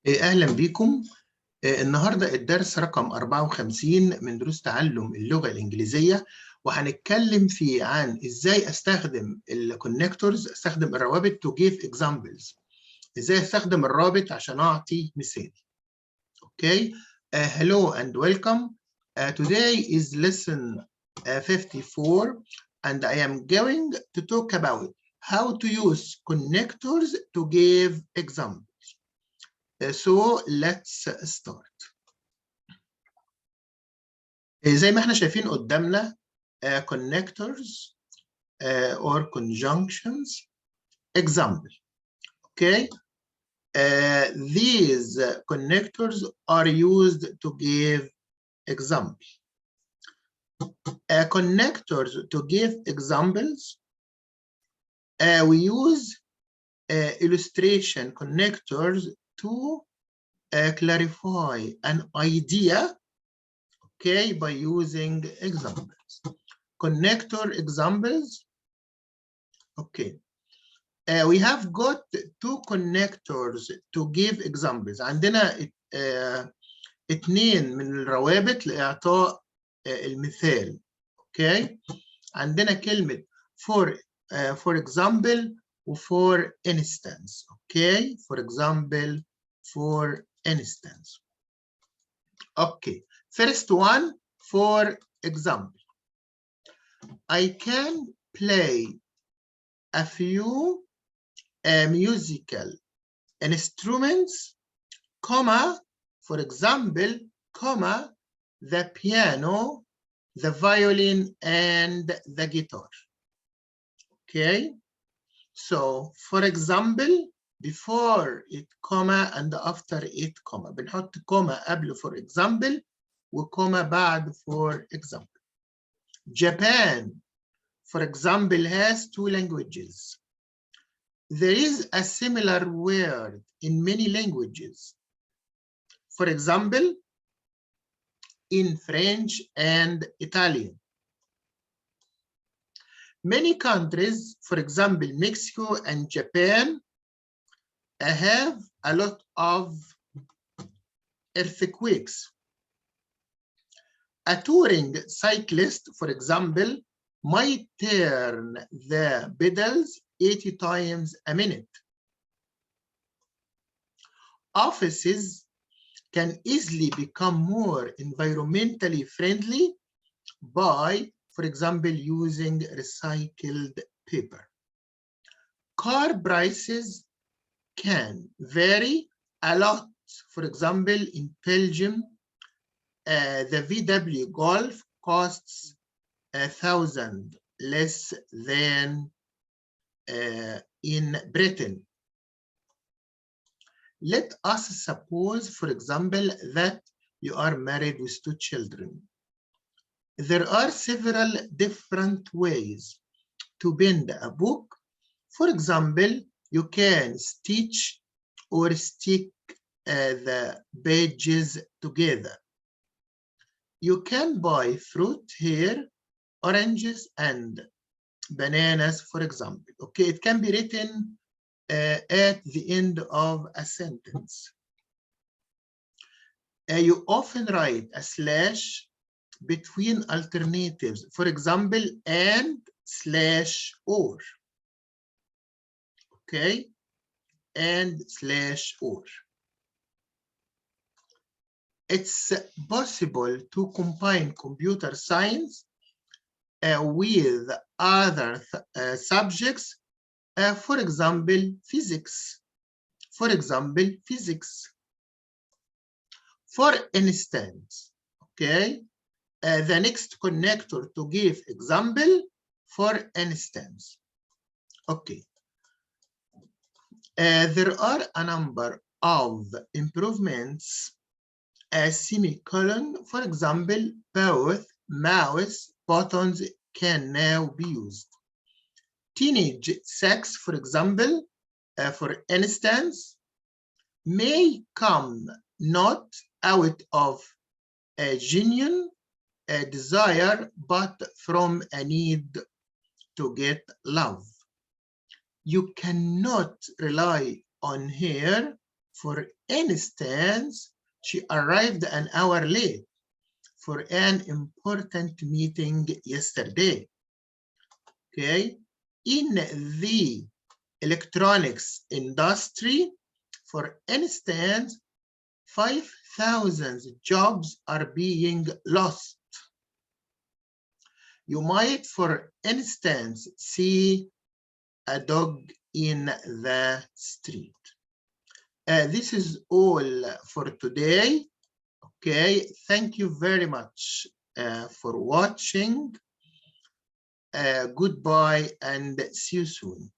أهلا بكم. النهاردة الدرس رقم 54 من دروس تعلم اللغة الإنجليزية، وهنتكلم عن إزاي أستخدم الكونكتورز، أستخدم الروابط to give examples. إزاي أستخدم الرابط عشان أعطي مثال. Okay. Hello and welcome. Today is lesson 54 and I am going to talk about how to use connectors to give examples. So let's start. زي ما احنا شايفين قدامنا connectors or conjunctions. Example. Okay. These connectors are used to give example. Connectors to give examples. We use illustration connectors to clarify an idea. Okay, by using examples. Connector examples. Okay. We have got two connectors to give examples. عندنا اتنين من الروابط لإعطاء المثال. Okay. عندنا كلمة for example و for instance. Okay. For example, for instance. Okay. First one, for example. I can play a few musical instruments, comma, for example, comma, the piano, the violin, and the guitar. Okay. So, for example, before it, comma, and after it, comma. بنحط comma قبل for example, وكوما بعد for example. Japan, for example, has two languages. There is a similar word in many languages. For example, in French and Italian. Many countries, for example, Mexico and Japan, have a lot of earthquakes. A touring cyclist, for example, might turn the pedals 80 times a minute. Offices can easily become more environmentally friendly by, for example, using recycled paper. Car prices can vary a lot. For example, in Belgium, the VW Golf costs 1,000 less than in Britain. Let us suppose, for example, that you are married with 2 children. There are several different ways to bend a book. For example, you can stitch or stick the pages together. You can buy fruit here, oranges and bananas, for example. Okay, it can be written at the end of a sentence. You often write a slash between alternatives, for example, and slash or. Okay, and slash or. It's possible to combine computer science with other subjects, for example, physics. For example, physics. For instance, okay, the next connector to give example, for instance. Okay. There are a number of improvements. A semicolon, for example, both mouse buttons can now be used. Teenage sex, for example, for instance, may come not out of a genuine desire, but from a need to get love. You cannot rely on her For instance, she arrived an hour late for an important meeting yesterday. Okay, in the electronics industry, for instance, 5,000 jobs are being lost. You might, for instance, see a dog in the street. This is all for today. Okay, thank you very much for watching. Goodbye and see you soon.